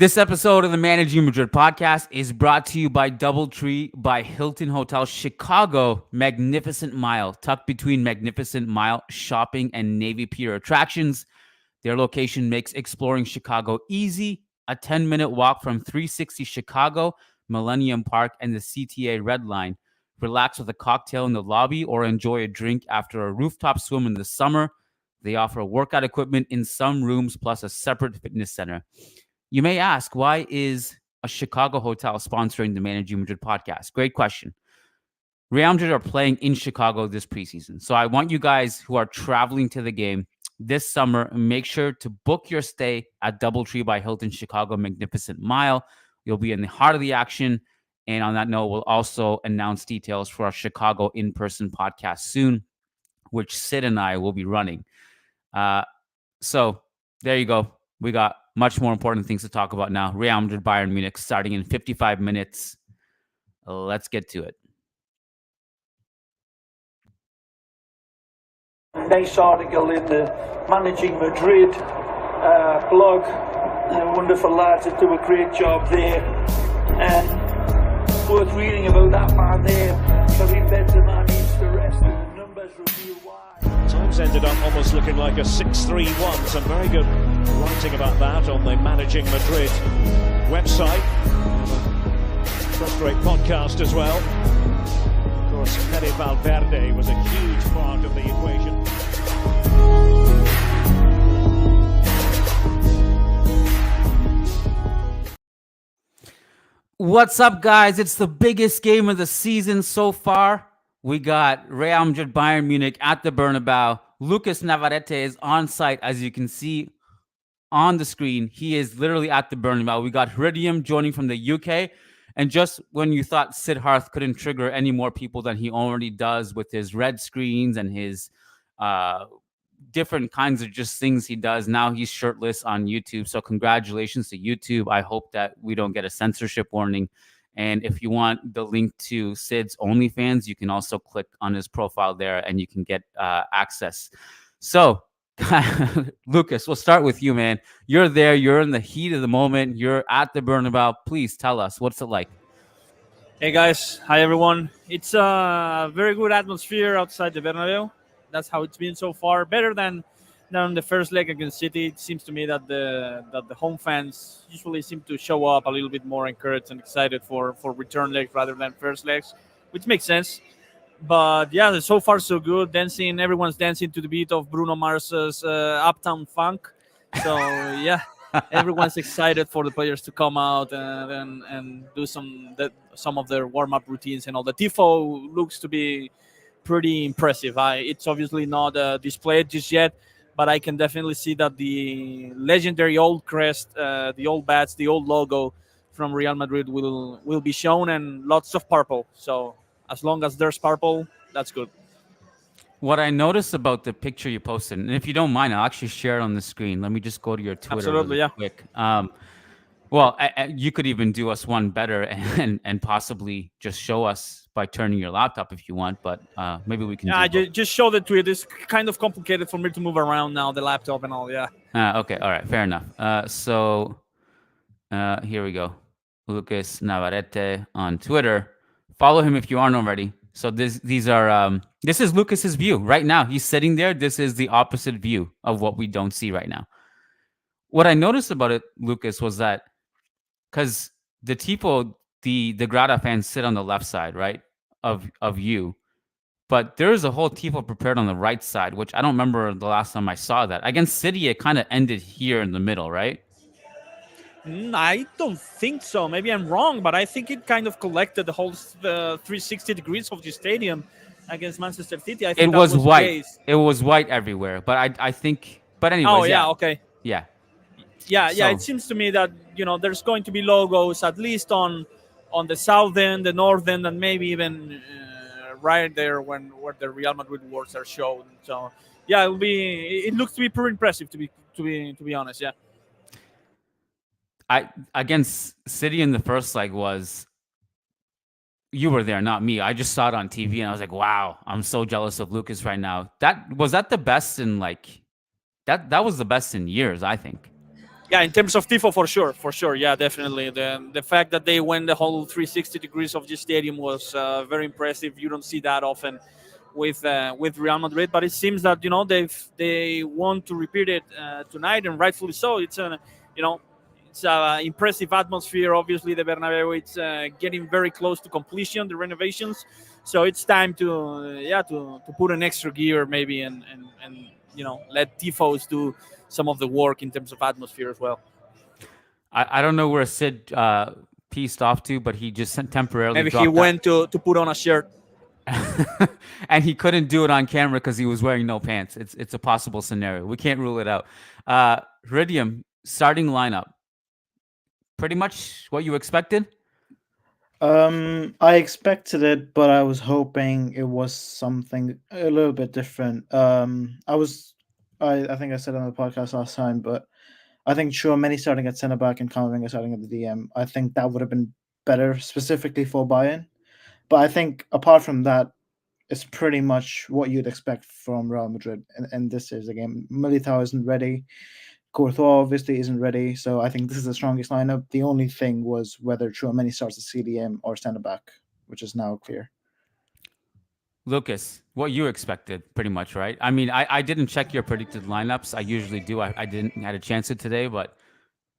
This episode of the Managing Madrid podcast is brought to you by DoubleTree by Hilton Hotel Chicago. Magnificent Mile, tucked between Magnificent Mile shopping and Navy Pier attractions. Their location makes exploring Chicago easy. A 10-minute walk from 360 Chicago, Millennium Park, and the CTA Red Line. Relax with a cocktail in the lobby or enjoy a drink after a rooftop swim in the summer. They offer workout equipment in some rooms plus a separate fitness center. You may ask, why is a Chicago hotel sponsoring the Managing Madrid podcast? Great question. Real Madrid are playing in Chicago this preseason. So I want you guys who are traveling to the game this summer, make sure to book your stay at DoubleTree by Hilton Chicago Magnificent Mile. You'll be in the heart of the action. And on that note, we'll also announce details for our Chicago in-person podcast soon, which Sid and I will be running. So there you go. We got much more important things to talk about now. Real Madrid, Bayern Munich, starting in 55 minutes. Let's get to it. Nice article in the Managing Madrid blog. Wonderful lads that do a great job there. And worth reading about that man there. Karim Benzema needs to rest, and the numbers reveal why. Times ended up almost looking like a 6-3-1. Some very good writing about that on the Managing Madrid website. First-rate podcast as well. Of course, Fede Valverde was a huge part of the equation. What's up, guys? It's the biggest game of the season so far. We got Real Madrid, Bayern Munich at the Bernabeu. Lucas Navarrete is on site, as you can see on the screen. He is literally at the Bernabeu. We got Heridium joining from the UK. And just when you thought Sid Harth couldn't trigger any more people than he already does with his red screens and his different kinds of just things he does, now he's shirtless on YouTube. So congratulations to YouTube. I hope that we don't get a censorship warning. And if you want the link to Sid's OnlyFans, you can also click on his profile there and you can get access. So, Lucas, we'll start with you, man. You're there. You're in the heat of the moment. You're at the Bernabeu. Please tell us, what's it like? Hey, guys. Hi, everyone. It's a very good atmosphere outside the Bernabeu. That's how it's been so far. Better than the first leg against City. It seems to me that the home fans usually seem to show up a little bit more encouraged and excited for return legs rather than first legs, which makes sense. But yeah, so far so good. Everyone's dancing to the beat of Bruno Mars's Uptown Funk. So yeah, everyone's excited for the players to come out and do some of their warm-up routines and all. The tifo looks to be pretty impressive. It's obviously not displayed just yet, but I can definitely see that the legendary old crest, the old bats, the old logo from Real Madrid will be shown, and lots of purple. So as long as there's purple, that's good. What I noticed about the picture you posted, and if you don't mind, I'll actually share it on the screen. Let me just go to your Twitter Absolutely, really yeah. quick. Well, you could even do us one better and possibly just show us by turning your laptop if you want, but maybe we can just show the tweet. It's kind of complicated for me to move around now, the laptop and all, yeah. Okay, all right, fair enough. So here we go. Lucas Navarrete on Twitter. Follow him if you aren't already. So this is Lucas's view right now. He's sitting there. This is the opposite view of what we don't see right now. What I noticed about it, Lucas, was that because the tifo, the Grada fans sit on the left side, right, of you, but there's a whole tifo prepared on the right side, which I don't remember the last time I saw that. Against City, it kind of ended here in the middle, right? I don't think so. Maybe I'm wrong, but I think it kind of collected the whole 360 degrees of the stadium against Manchester City. I think it was white. It was white everywhere, but I think. But anyways, oh yeah, okay, yeah. So, it seems to me that there's going to be logos at least on the south end, the north end, and maybe even right there where the Real Madrid words are shown. So yeah, it looks to be pretty impressive to be honest. Yeah. Against City in the first leg was, you were there, not me. I just saw it on TV and I was like, wow, I'm so jealous of Lucas right now. That was the best in that was the best in years, I think. Yeah, in terms of tifo, for sure, yeah, definitely. The fact that they went the whole 360 degrees of the stadium was very impressive. You don't see that often with Real Madrid, but it seems that they want to repeat it tonight, and rightfully so. It's a you know it's an impressive atmosphere. Obviously, the Bernabeu it's getting very close to completion, the renovations, so it's time to to put an extra gear maybe and let tifos do some of the work in terms of atmosphere as well. I don't know where Sid pieced off to, but he just temporarily Maybe he dropped that. went to put on a shirt. And he couldn't do it on camera because he was wearing no pants. It's a possible scenario. We can't rule it out. Ridium, starting lineup. Pretty much what you expected? I expected it, but I was hoping it was something a little bit different. I think I said on the podcast last time, but I think Chouameni starting at centre back and Camavinga starting at the DM. I think that would have been better specifically for Bayern. But I think apart from that, it's pretty much what you'd expect from Real Madrid. And this is a game. Militao isn't ready. Courtois obviously isn't ready, so I think this is the strongest lineup. The only thing was whether Chouameni starts at CDM or centre back, which is now clear. Lucas, what you expected, pretty much, right? I mean, I didn't check your predicted lineups. I usually do. I didn't had a chance to today, but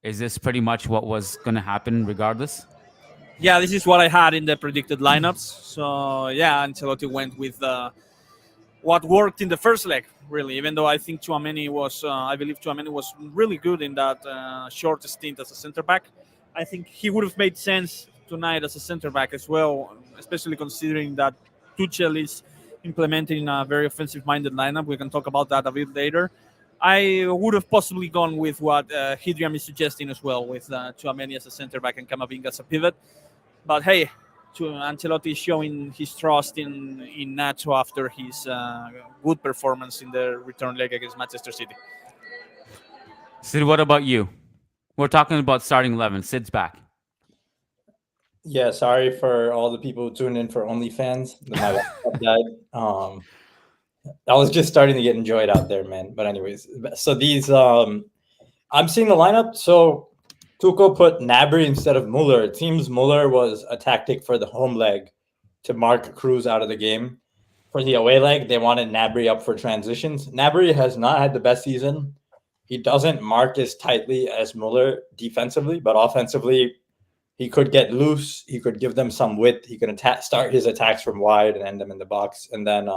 is this pretty much what was going to happen regardless? Yeah, this is what I had in the predicted lineups. So yeah, Ancelotti went with what worked in the first leg, really. Even though I think I believe Chouameni was really good in that short stint as a center back. I think he would have made sense tonight as a center back as well, especially considering that Tuchel is implementing a very offensive-minded lineup. We can talk about that a bit later. I would have possibly gone with what Hidriam is suggesting as well, with Chouameni as a center back and Camavinga as a pivot. But hey, Ancelotti is showing his trust in Nacho after his good performance in the return leg against Manchester City. Sid, what about you? We're talking about starting 11. Sid's back. Yeah, sorry for all the people who tuned in for OnlyFans. My laptop died. I was just starting to get enjoyed out there, man. But anyways, so these I'm seeing the lineup. So Tuchel put Gnabry instead of Muller. It seems Muller was a tactic for the home leg to mark Cruz out of the game. For the away leg, they wanted Gnabry up for transitions. Gnabry has not had the best season. He doesn't mark as tightly as Muller defensively, but offensively, he could get loose. He could give them some width. He could start his attacks from wide and end them in the box. And then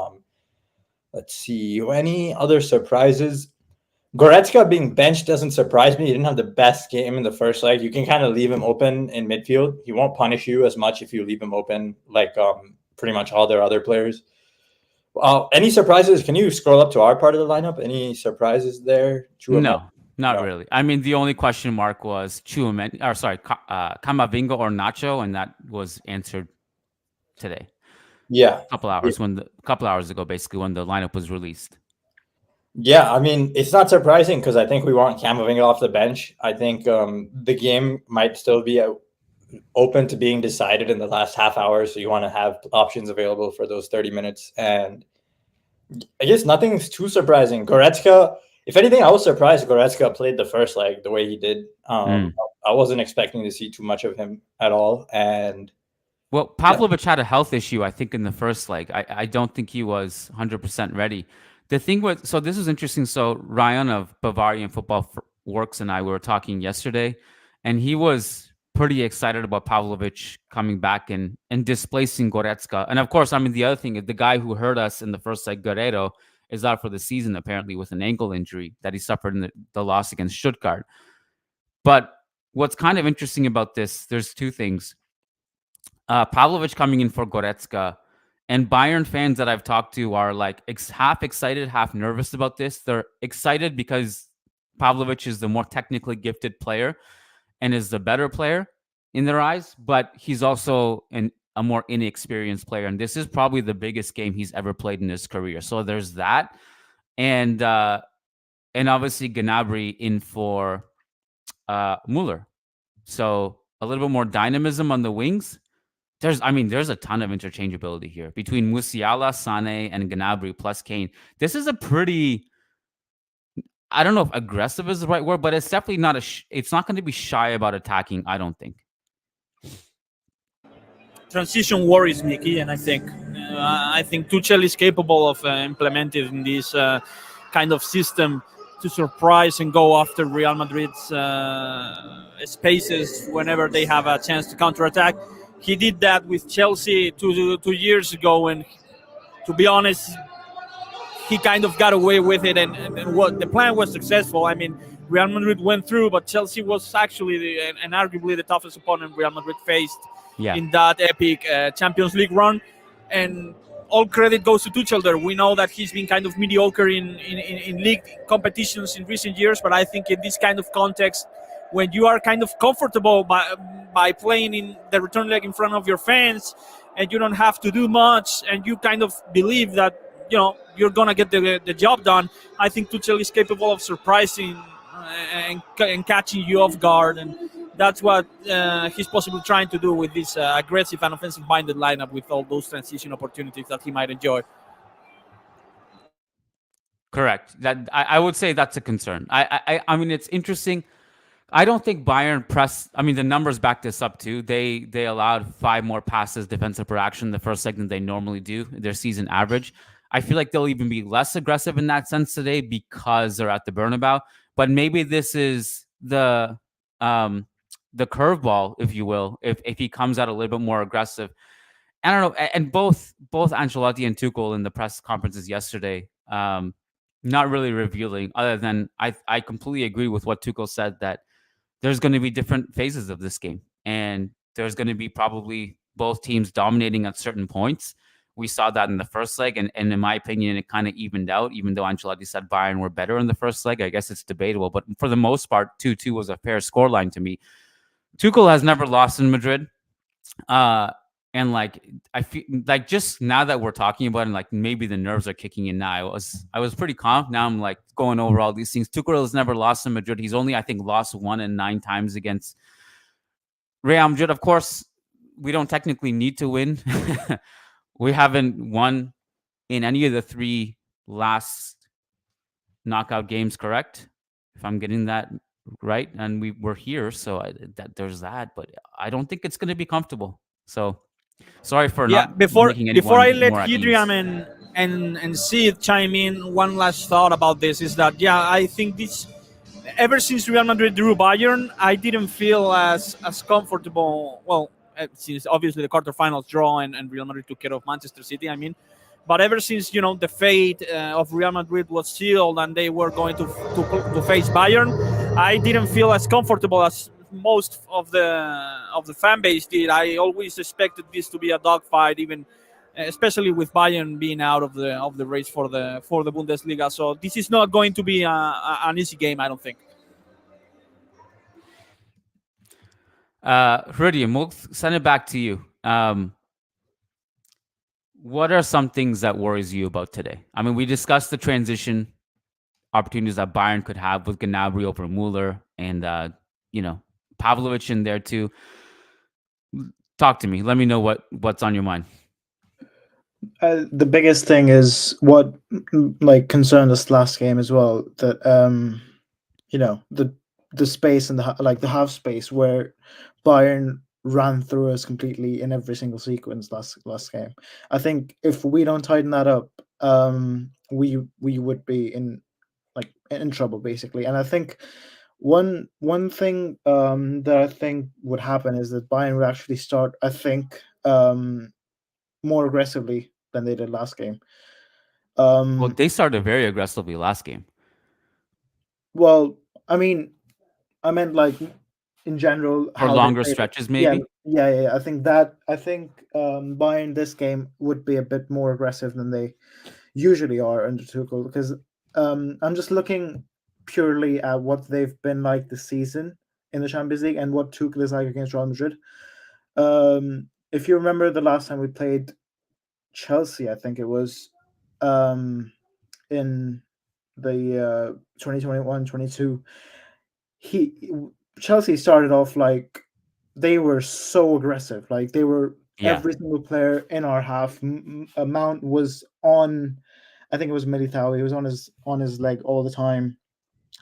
let's see, any other surprises? Goretzka being benched doesn't surprise me. He didn't have the best game in the first leg. You can kind of leave him open in midfield. He won't punish you as much if you leave him open, like pretty much all their other players. Any surprises? Can you scroll up to our part of the lineup? Any surprises there? No, not really. I mean, the only question mark was Camavinga or Nacho, and that was answered today. Yeah, a couple hours ago, basically, when the lineup was released. Yeah, I mean, it's not surprising because I think we want Camavinga off the bench. I think the game might still be open to being decided in the last half hour, so you want to have options available for those 30 minutes. And I guess nothing's too surprising. Goretzka, if anything, I was surprised Goretzka played the first leg the way he did. I wasn't expecting to see too much of him at all. And well, Pavlovic had a health issue, I think, in the first leg. I don't think he was 100% ready. The thing with, so this is interesting. So Ryan of Bavarian Football Works and I were talking yesterday, and he was pretty excited about Pavlovic coming back and displacing Goretzka. And of course, I mean, the other thing is the guy who hurt us in the first leg, Guerrero, is out for the season, apparently, with an ankle injury that he suffered in the loss against Stuttgart. But what's kind of interesting about this, there's two things. Pavlovic coming in for Goretzka, and Bayern fans that I've talked to are like half excited, half nervous about this. They're excited because Pavlovic is the more technically gifted player and is the better player in their eyes, but he's also a more inexperienced player. And this is probably the biggest game he's ever played in his career. So there's that. And obviously Gnabry in for Muller. So a little bit more dynamism on the wings. There's a ton of interchangeability here between Musiala, Sané, and Gnabry plus Kane. This is a pretty I don't know if aggressive is the right word, but it's definitely not it's not going to be shy about attacking. I don't think. Transition worries me, and I think Tuchel is capable of implementing this kind of system to surprise and go after Real Madrid's spaces whenever they have a chance to counterattack. He did that with Chelsea 2 years ago, and to be honest, he kind of got away with it, and what the plan was successful. I mean, Real Madrid went through, but Chelsea was actually and arguably the toughest opponent Real Madrid faced Yeah. in that epic Champions League run. And all credit goes to Tuchel there. We know that he's been kind of mediocre in league competitions in recent years, but I think in this kind of context, when you are kind of comfortable by playing in the return leg in front of your fans, and you don't have to do much, and you kind of believe that you're gonna get the job done, I think Tuchel is capable of surprising and catching you off guard, and that's what he's possibly trying to do with this aggressive and offensive-minded lineup with all those transition opportunities that he might enjoy. Correct. That I would say that's a concern. I mean, it's interesting. I don't think Bayern pressed. I mean, the numbers back this up too. They allowed 5 more passes defensive per action the first leg than they normally do. Their season average. I feel like they'll even be less aggressive in that sense today because they're at the Bernabeu. But maybe this is the curveball, if you will, if he comes out a little bit more aggressive. I don't know. And both Ancelotti and Tuchel in the press conferences yesterday, not really revealing, other than I completely agree with what Tuchel said, that there's going to be different phases of this game, and there's going to be probably both teams dominating at certain points. We saw that in the first leg, and in my opinion, it kind of evened out, even though Ancelotti said Bayern were better in the first leg. I guess it's debatable, but for the most part, 2-2 was a fair scoreline to me. Tuchel has never lost in Madrid. And like, I feel like just now that we're talking about it, and like maybe the nerves are kicking in now. I was pretty calm. Now I'm like going over all these things. Tuchel has never lost in Madrid. He's only, I think, lost 1 in 9 times against Real Madrid. Of course, we don't technically need to win. We haven't won in any of the 3 last knockout games, correct? If I'm getting that right, and we were here, so there's that. But I don't think it's going to be comfortable. So. Sorry for not making anyone before I let more at Hidriam ease. and Sid chime in, one last thought about this is that I think this, ever since Real Madrid drew Bayern, I didn't feel as comfortable. Well, since obviously the quarterfinals draw and Real Madrid took care of Manchester City, I mean, but ever since the fate of Real Madrid was sealed and they were going to face Bayern, I didn't feel as comfortable as most of the fan base did. I always expected this to be a dogfight, even especially with Bayern being out of the race for the Bundesliga. So this is not going to be an easy game, I don't think. Hridium, we'll send it back to you. What are some things that worries you about today? I mean, we discussed the transition opportunities that Bayern could have with Gnabry over Mueller, and Pavlovic in there too. Talk to me. Let me know what's on your mind. The biggest thing is what concerned us last game as well. That the space and the half space where Bayern ran through us completely in every single sequence last game. I think if we don't tighten that up, we would be in trouble basically. And I think one thing that I think would happen is that Bayern would actually start, I think, more aggressively than they did last game. Well, they started very aggressively last game. Well, I mean, I meant in general, for longer stretches, maybe. Yeah. I think Bayern this game would be a bit more aggressive than they usually are under Tuchel, because I'm just looking purely at what they've been like this season in the Champions League and what Tuchel is like against Real Madrid. If you remember the last time we played Chelsea, I think it was in the 2021-22, Chelsea started off like they were so aggressive. Like they were every single player in our half. Mount was on, I think it was Militao. He was on his leg all the time.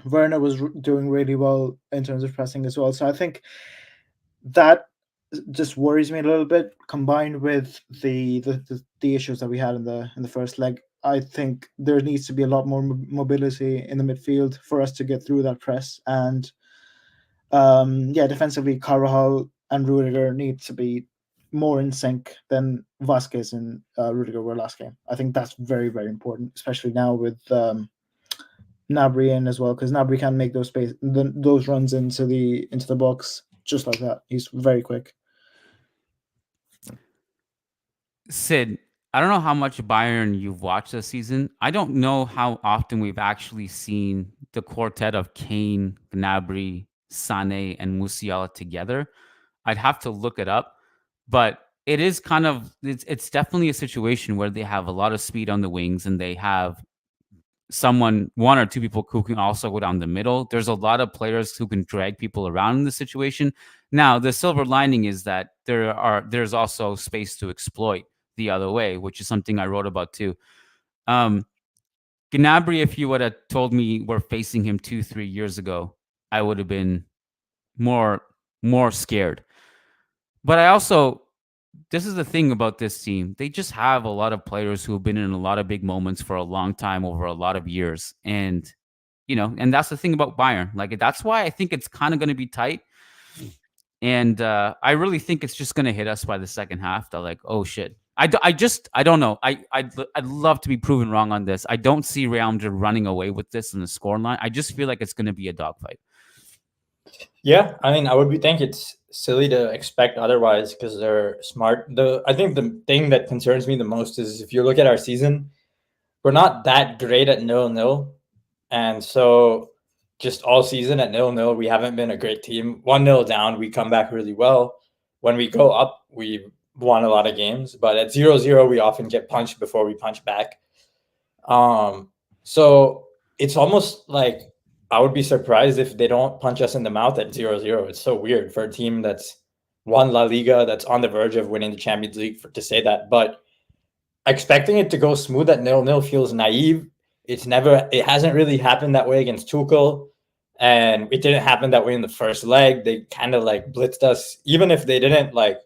Werner was doing really well in terms of pressing as well. So I think that just worries me a little bit, combined with the issues that we had in the first leg. I think there needs to be a lot more mobility in the midfield for us to get through that press. And yeah, defensively, Carvajal and Rudiger need to be more in sync than Vasquez and Rudiger were last game. I think that's very, very important, especially now with Nabry in as well, because Nabry can make those runs into the box just like that. He's very quick. Sid, I don't know how much Bayern you've watched this season. I don't know how often we've actually seen the quartet of Kane, Gnabry, Sané, and Musiala together. I'd have to look it up, but it is kind of it's definitely a situation where they have a lot of speed on the wings and they have one or two people who can also go down the middle. There's a lot of players who can drag people around in this situation. Now, the silver lining is that there's also space to exploit the other way, which is something I wrote about too. Gnabry, if you would have told me we're facing him 2-3 years ago, I would have been more scared. But this is the thing about this team. They just have a lot of players who have been in a lot of big moments for a long time over a lot of years. And, and that's the thing about Bayern. Like, that's why I think it's kind of going to be tight. And I really think it's just going to hit us by the second half. They're like, oh, shit. I don't know. I'd love to be proven wrong on this. I don't see Real Madrid running away with this in the scoreline. I just feel like it's going to be a dogfight. Yeah, I mean, I think it's silly to expect otherwise because they're smart. I think the thing that concerns me the most is if you look at our season, we're not that great at 0-0. And so just all season at 0-0, we haven't been a great team. 1-0 down, we come back really well. When we go up, we won a lot of games. But at 0-0, we often get punched before we punch back. So it's almost like I would be surprised if they don't punch us in the mouth at 0-0. It's so weird for a team that's won La Liga, that's on the verge of winning the Champions League to say that. But expecting it to go smooth at 0-0 feels naive. It hasn't really happened that way against Tuchel. And it didn't happen that way in the first leg. They kind of like blitzed us, even if they didn't like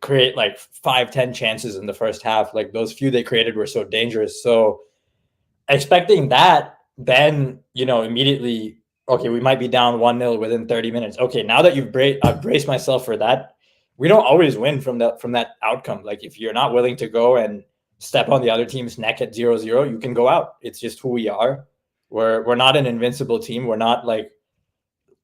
create like 5-10 chances in the first half. Like those few they created were so dangerous. So expecting that, then, immediately, okay, we might be down 1-0 within 30 minutes. Okay, now that I've braced myself for that, we don't always win from that outcome. Like if you're not willing to go and step on the other team's neck at 0-0, you can go out. It's just who we are. We're not an invincible team. We're not like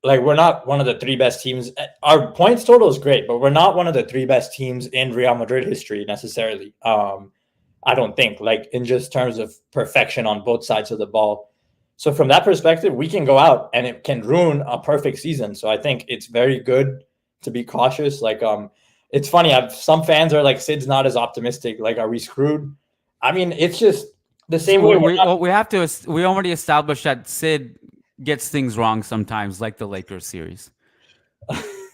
we're not one of the three best teams. Our points total is great, but we're not one of the three best teams in Real Madrid history necessarily. I don't think, like in just terms of perfection on both sides of the ball. So from that perspective, we can go out and it can ruin a perfect season. So I think it's very good to be cautious. Like, it's funny. Some fans are like, Sid's not as optimistic. Like, are we screwed? I mean, it's just the same way. We already established that Sid gets things wrong sometimes, like the Lakers series.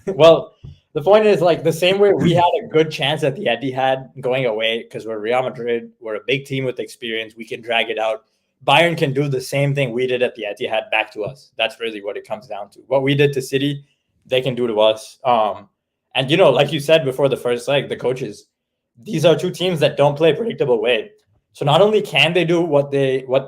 Well, the point is, like, the same way we had a good chance at the Etihad going away because we're Real Madrid. We're a big team with experience. We can drag it out. Bayern can do the same thing we did at the Etihad back to us. That's really what it comes down to. What we did to City, they can do to us. And, like you said before the first leg, the coaches, these are two teams that don't play a predictable way. So not only can they do what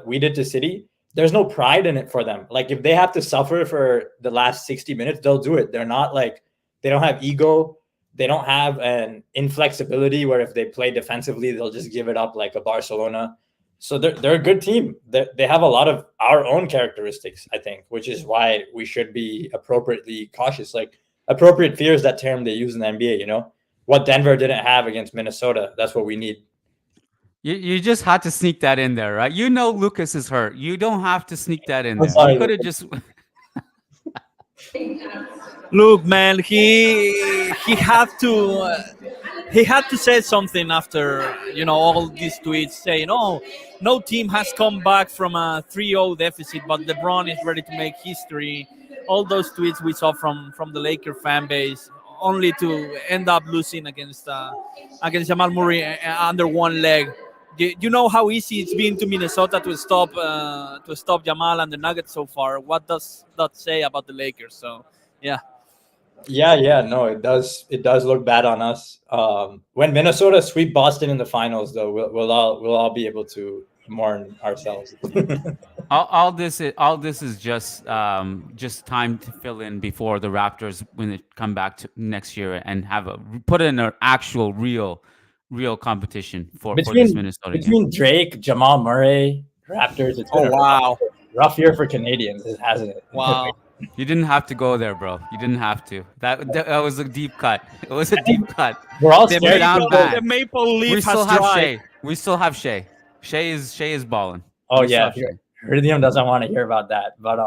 we did to City, there's no pride in it for them. Like if they have to suffer for the last 60 minutes, they'll do it. They're not like, they don't have ego. They don't have an inflexibility where if they play defensively, they'll just give it up like a Barcelona. So they're a good team. They have a lot of our own characteristics, I think, which is why we should be appropriately cautious. Like appropriate fear is that term they use in the NBA, What Denver didn't have against Minnesota, that's what we need. You just had to sneak that in there, right? Lucas is hurt. You don't have to sneak that in there. Sorry, you could have just... Look, man, he had to say something after all these tweets saying, "Oh, no team has come back from a 3-0 deficit, but LeBron is ready to make history." All those tweets we saw from the Laker fan base, only to end up losing against Jamal Murray under one leg. You know how easy it's been to Minnesota to stop Jamal and the Nuggets so far. What does that say about the Lakers? So yeah. Yeah, no, it does. It does look bad on us. When Minnesota sweep Boston in the finals, though, we'll all be able to mourn ourselves. All this is just time to fill in before the Raptors when they come back to next year and put in an actual real competition for this Minnesota game. Between Drake, Jamal Murray, Raptors, it's been wow, rough year for Canadians, hasn't it? wow. You didn't have to go there, bro. You didn't have to. That was a deep cut. It was a deep cut. We're all The scared. down bad. the maple leaf We still has have dried. Shea. We still have Shea. Shea is balling. Oh We still yeah, have Shea. Iridium doesn't want to hear about that, but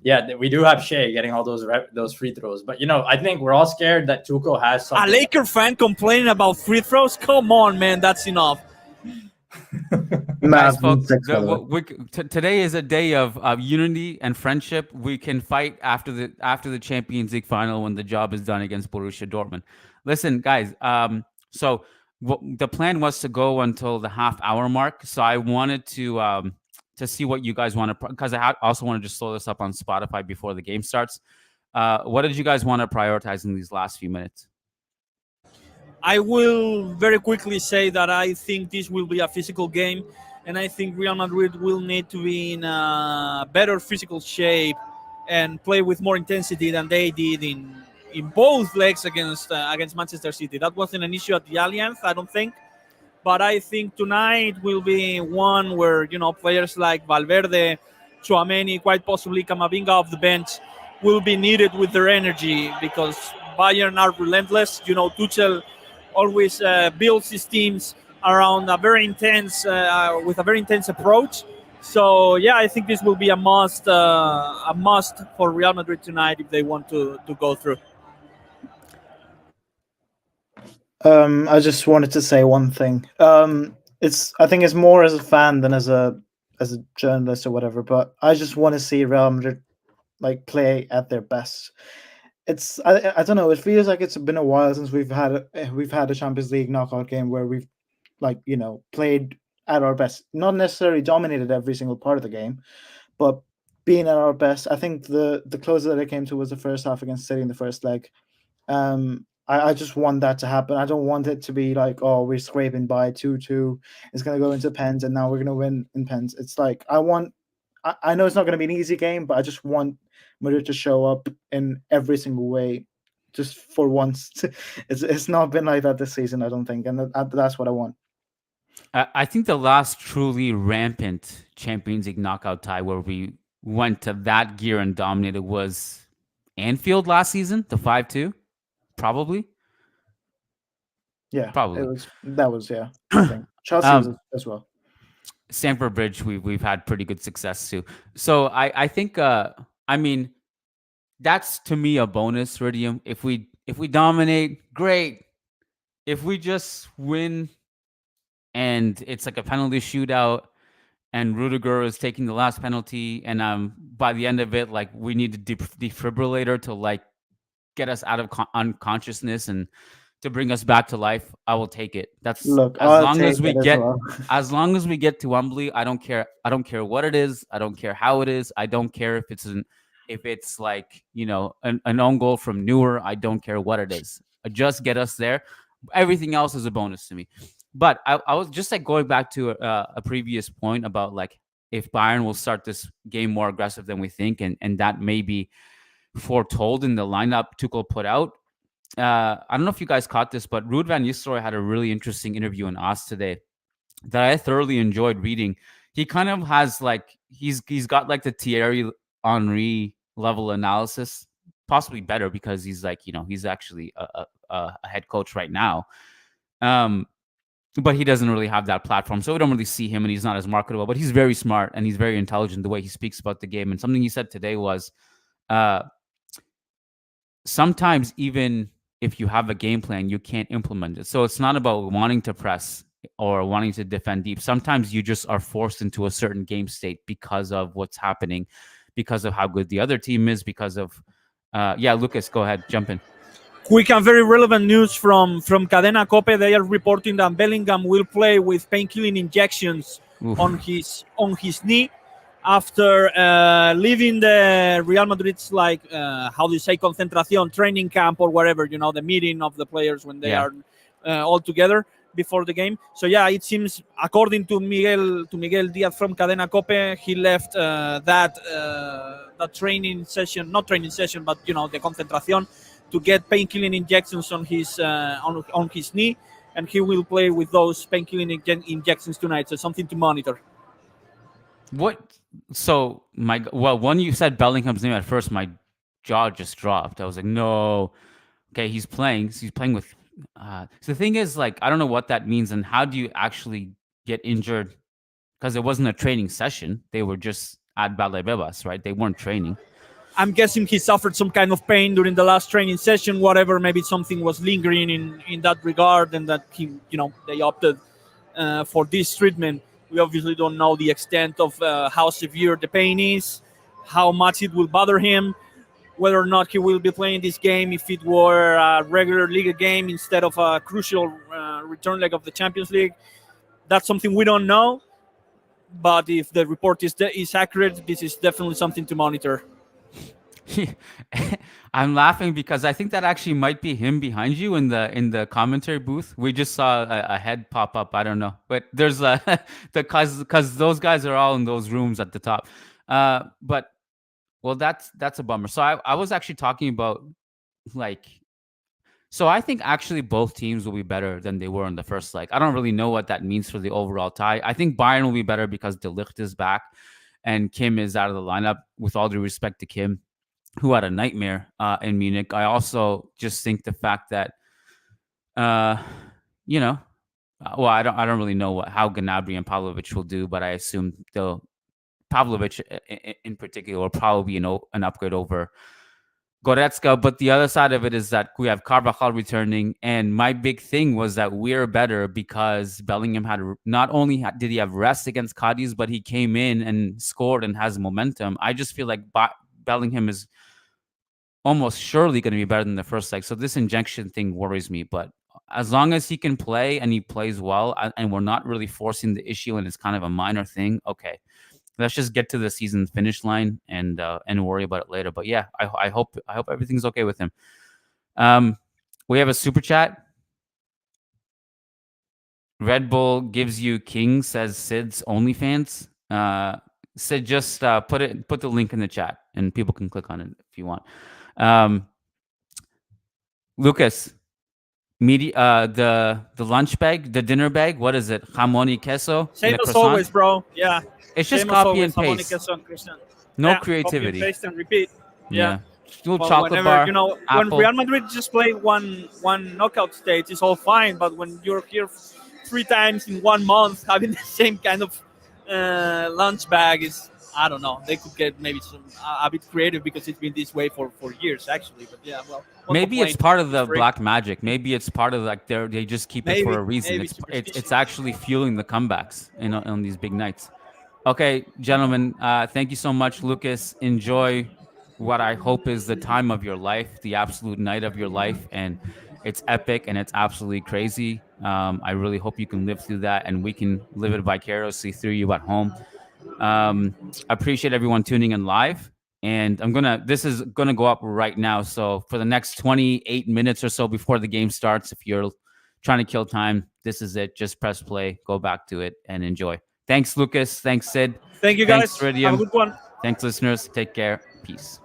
yeah, we do have Shea getting all those free throws. But I think we're all scared that Tuco has A something. Laker fan complaining about free throws? Come on, man, that's enough. Guys, folks, today is a day of unity and friendship. We can fight after the Champions League final when the job is done against Borussia Dortmund. Listen, guys. So the plan was to go until the half-hour mark. So I wanted to see what you guys want to, because I also want to just slow this up on Spotify before the game starts. What did you guys want to prioritize in these last few minutes? I will very quickly say that I think this will be a physical game, and I think Real Madrid will need to be in a better physical shape and play with more intensity than they did in both legs against Manchester City. That wasn't an issue at the Allianz, I don't think. But I think tonight will be one where, players like Valverde, Tchouaméni, quite possibly Camavinga off the bench will be needed with their energy, because Bayern are relentless. Tuchel always builds his teams around a very intense approach. So yeah, I think this will be a must for Real Madrid tonight if they want to go through. I just wanted to say one thing. I think it's more as a fan than as a journalist or whatever, but I just want to see Real Madrid play at their best. I don't know. It feels like it's been a while since we've had a Champions League knockout game where we've played at our best. Not necessarily dominated every single part of the game, but being at our best. I think the closer that it came to was the first half against City in the first leg. I just want that to happen. I don't want it to be we're scraping by 2-2. It's going to go into pens, and now we're going to win in pens. It's I know it's not going to be an easy game, but I just want Madrid to show up in every single way, just for once. It's not been like that this season, I don't think, and that's what I want. I think the last truly rampant Champions League knockout tie where we went to that gear and dominated was Anfield last season, the 5-2, probably. Yeah, probably. That was I think Chelsea as well. Stamford Bridge, we've had pretty good success too. So I think that's to me a bonus, Iridium. If we dominate, great. If we just win and it's like a penalty shootout and Rudiger is taking the last penalty, and by the end of it, we need a defibrillator to get us out of unconsciousness and to bring us back to life, I will take it. That's as long as we get to Wembley. I don't care. I don't care what it is. I don't care how it is. I don't care if it's an own goal from Neuer. I don't care what it is. Just get us there. Everything else is a bonus to me. But I was just going back to a previous point about if Bayern will start this game more aggressive than we think, and that may be foretold in the lineup Tuchel put out. I don't know if you guys caught this, but Ruud van Nistelrooy had a really interesting interview in AS today that I thoroughly enjoyed reading. He kind of has he's got the Thierry Henry level analysis, possibly better because he's he's actually a head coach right now. But he doesn't really have that platform, so we don't really see him, and he's not as marketable. But he's very smart and he's very intelligent the way he speaks about the game. And something he said today was, sometimes even if you have a game plan, you can't implement it. So it's not about wanting to press or wanting to defend deep. Sometimes you just are forced into a certain game state because of what's happening, because of how good the other team is, because of Lucas, go ahead, jump in. Quick and very relevant news from Cadena Cope. They are reporting that Bellingham will play with painkilling injections Oof. on his knee after leaving the Real Madrid's how do you say, concentración training camp or whatever, the meeting of the players when they are all together before the game. So yeah, it seems, according to Miguel Diaz from Cadena Cope, he left that training session, not training session, but the concentración, to get painkilling injections on his knee, and he will play with those painkilling injections tonight. So something to monitor. What? So when you said Bellingham's name at first, my jaw just dropped. I was like, no. Okay, he's playing. He's playing with. So the thing is, I don't know what that means, and how do you actually get injured? Because it wasn't a training session; they were just at Valdebebas, right? They weren't training. I'm guessing he suffered some kind of pain during the last training session, whatever. Maybe something was lingering in that regard, and that they opted for this treatment. We obviously don't know the extent of how severe the pain is, how much it will bother him, whether or not he will be playing this game if it were a regular Liga game instead of a crucial return leg of the Champions League. That's something we don't know. But if the report is accurate, this is definitely something to monitor. I'm laughing because I think that actually might be him behind you in the commentary booth. We just saw a head pop up. I don't know, but there's because those guys are all in those rooms at the top. But well, that's a bummer. So I was actually talking about so I think actually both teams will be better than they were in the first leg. I don't really know what that means for the overall tie. I think Bayern will be better because De Ligt is back and Kim is out of the lineup. With all due respect to Kim, who had a nightmare in Munich. I also just think the fact that, well, I don't really know how Gnabry and Pavlovic will do, but I assume Pavlovic in particular will probably be an upgrade over Goretzka. But the other side of it is that we have Carvajal returning, and my big thing was that we're better because Bellingham had not only did he have rest against Cadiz, but he came in and scored and has momentum. I just feel like Bellingham is almost surely going to be better than the first leg. So this injection thing worries me. But as long as he can play and he plays well, and we're not really forcing the issue and it's kind of a minor thing, okay, let's just get to the season finish line and worry about it later. But yeah, I hope everything's okay with him. We have a super chat. Red Bull gives you King, says Sid's OnlyFans. Sid, just put the link in the chat and people can click on it if you want. Lucas, the lunch bag, the dinner bag, what is it? Jamon y queso? Same as always, bro. Yeah. It's just copy and paste. No creativity. Copy and paste and repeat. Yeah. Little chocolate bar. Apple. When Real Madrid just play one knockout stage, it's all fine. But when you're here 3 times in 1 month, having the same kind of lunch bag is, I don't know. They could get maybe a bit creative because it's been this way for years, actually. But yeah, well, maybe it's part of the black magic. Maybe it's part of they just keep it for a reason. It's actually fueling the comebacks on these big nights. Okay, gentlemen, thank you so much, Lucas. Enjoy what I hope is the time of your life, the absolute night of your life, and it's epic and it's absolutely crazy. I really hope you can live through that and we can live it vicariously through you at home. I appreciate everyone tuning in live, and this is gonna go up right now. So for the next 28 minutes or so before the game starts, if you're trying to kill time, this is it. Just press play, go back to it, and enjoy. Thanks, Lucas. Thanks, Sid. Thank you, guys. Thanks, Ridium. Have a good one. Thanks, listeners. Take care. Peace.